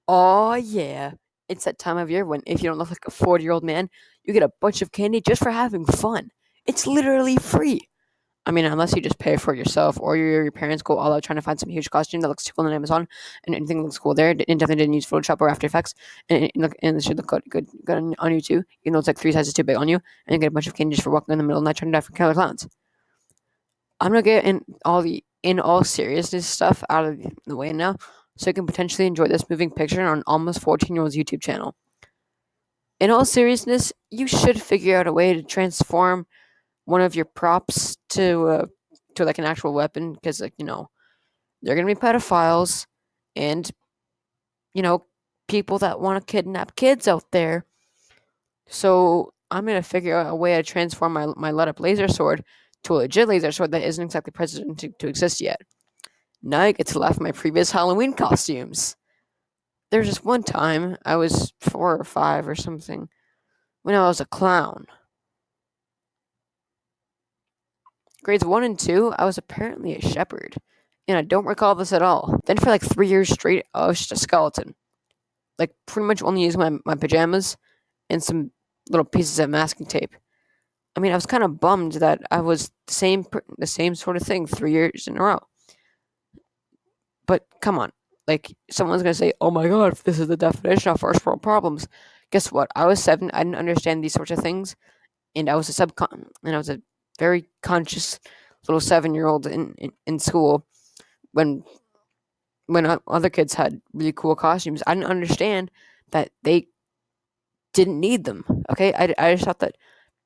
Oh yeah. It's that time of year when if you don't look like a 40-year-old man, you get a bunch of candy just for having fun. It's literally free. I mean, unless you just pay for it yourself or your parents go all out trying to find some huge costume that looks cool on Amazon and anything looks cool there and definitely didn't use Photoshop or After Effects and it should look good on you too, even though it's like three sizes too big on you, and you get a bunch of candy just for walking in the middle of the night trying to die for killer clowns. I'm gonna get in all seriousness stuff out of the way now so you can potentially enjoy this moving picture on almost 14-year-old's YouTube channel. In all seriousness, you should figure out a way to transform one of your props to like an actual weapon because they're gonna be pedophiles and you know people that want to kidnap kids out there. So I'm gonna figure out a way to transform my let up laser sword to a legit laser sword that isn't exactly present to exist yet. Now I get to laugh at my previous Halloween costumes. There was just one time I was 4 or 5 or something when I was a clown. Grades 1 and 2, I was apparently a shepherd, and I don't recall this at all. Then for like 3 years straight, I was just a skeleton. Like pretty much only using my pajamas and some little pieces of masking tape. I mean, I was kind of bummed that I was the same sort of thing 3 years in a row. But come on, like someone's gonna say, "Oh my God, this is the definition of first world problems." Guess what? I was 7. I didn't understand these sorts of things, and I was a very conscious little 7-year-old in school when other kids had really cool costumes. I didn't understand that they didn't need them. Okay, I just thought that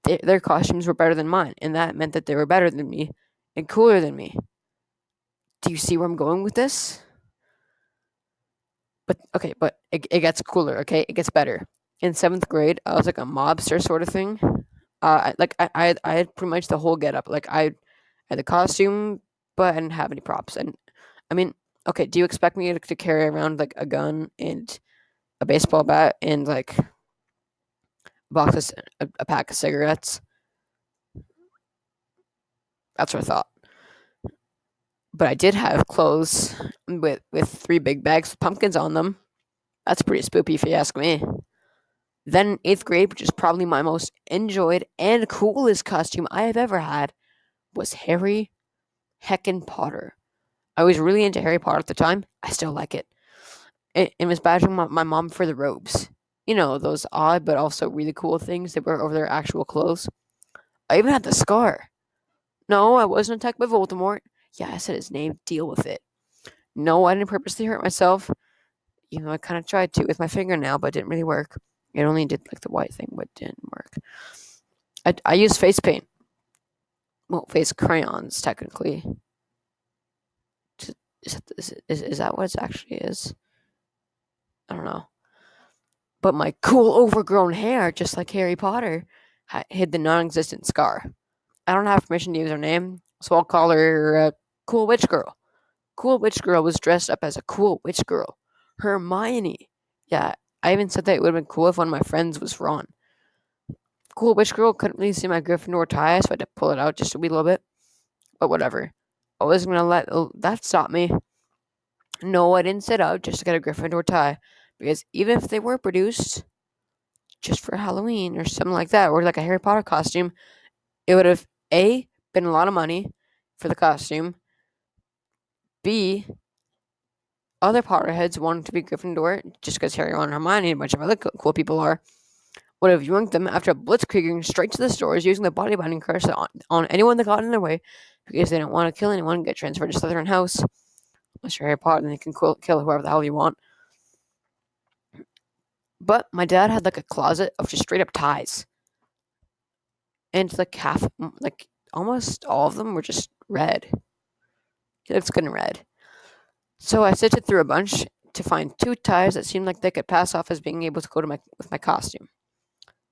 their costumes were better than mine, and that meant that they were better than me and cooler than me. Do you see where I'm going with this? But it gets cooler. Okay, it gets better. In 7th grade, I was like a mobster sort of thing. I had pretty much the whole getup. Like I had the costume, but I didn't have any props. And I mean, okay, do you expect me to carry around like a gun and a baseball bat and like a pack of cigarettes? That's what I thought. But I did have clothes with 3 big bags with pumpkins on them. That's pretty spoopy if you ask me. Then 8th grade, which is probably my most enjoyed and coolest costume I have ever had, was Harry Heckin' Potter. I was really into Harry Potter at the time. I still like it. It was badgering my mom for the robes. You know, those odd but also really cool things they wear over their actual clothes. I even had the scar. No, I wasn't attacked by Voldemort. Yeah, I said his name. Deal with it. No, I didn't purposely hurt myself. You know, I kind of tried to with my fingernail, but it didn't really work. It only did like the white thing, but didn't work. I used face paint. Well, face crayons, technically. Is that what it actually is? I don't know. But my cool overgrown hair, just like Harry Potter, hid the non existent scar. I don't have permission to use her name, so I'll call her Cool Witch Girl. Cool Witch Girl was dressed up as a cool witch girl. Hermione. Yeah, I even said that it would have been cool if one of my friends was Ron. Cool Witch Girl couldn't really see my Gryffindor tie, so I had to pull it out just a wee little bit. But whatever. I wasn't gonna let that stop me. No, I didn't set out just to get a Gryffindor tie, because even if they were produced just for Halloween or something like that, or like a Harry Potter costume, it would have A, been a lot of money for the costume, B, other Potterheads wanted to be Gryffindor just because Harry, Ron, and Hermione and a bunch of other cool people would have yoinked them after blitzkrieging straight to the stores using the body binding curse on anyone that got in their way because they didn't want to kill anyone and get transferred to Slytherin House. Unless you're Harry Potter, then you can kill whoever the hell you want. But my dad had like a closet of just straight up ties. And like almost all of them were just red. He looks good in red. So I sifted through a bunch to find 2 ties that seemed like they could pass off as being able to go with my costume.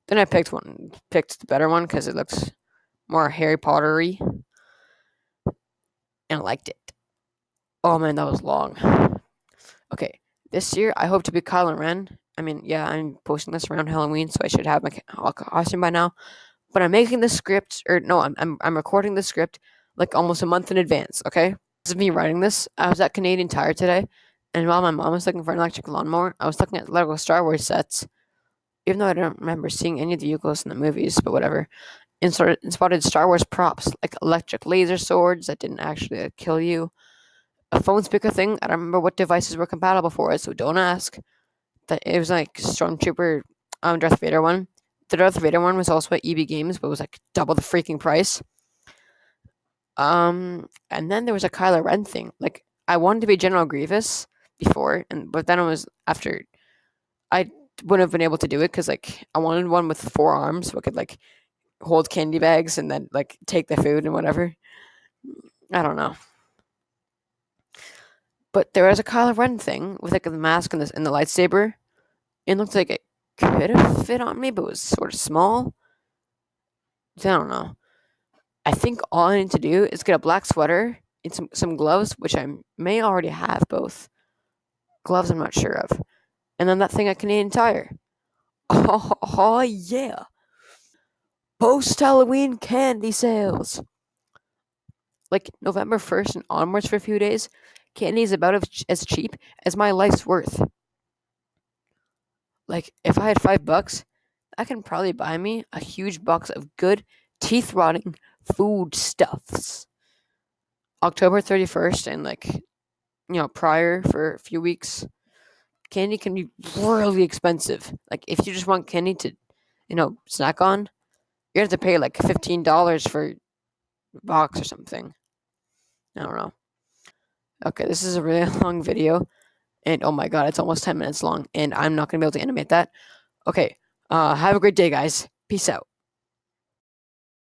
Then I picked the better one because it looks more Harry Pottery, and I liked it. Oh man, that was long. Okay, this year I hope to be Kylo Ren. I mean, yeah, I'm posting this around Halloween, so I should have my costume by now. But I'm making the script, or no, I'm recording the script like almost a month in advance. Okay, this is me writing this. I was at Canadian Tire today, And while my mom was looking for an electric lawnmower, I was looking at Lego Star Wars sets, even though I don't remember seeing any of the vehicles in the movies, but whatever. And spotted Star Wars props, like electric laser swords that didn't actually kill you. A phone speaker thing, I don't remember what devices were compatible for it, so don't ask. That it was like Stormtrooper, Darth Vader one. The Darth Vader one was also at EB Games, but it was like double the freaking price. And then there was a Kylo Ren thing. Like I wanted to be General Grievous before, but then it was after I wouldn't have been able to do it because like I wanted one with 4 arms so I could like hold candy bags and then like take the food and whatever. I don't know, but there was a Kylo Ren thing with like the mask and the lightsaber. It looked like it could have fit on me, but it was sort of small. I don't know. I think all I need to do is get a black sweater and some gloves, which I may already have both. Gloves I'm not sure of. And then that thing at Canadian Tire. Oh yeah. Post Halloween candy sales. Like November 1st and onwards for a few days, candy is about as cheap as my life's worth. Like if I had $5, I can probably buy me a huge box of good, teeth rotting foodstuffs. October 31st and prior for a few weeks, candy can be really expensive. Like if you just want candy to, snack on, you have to pay like $15 for a box or something. I don't know. Okay, this is a really long video, and oh my god, it's almost 10 minutes long, and I'm not gonna be able to animate that. Okay, have a great day, guys. Peace out.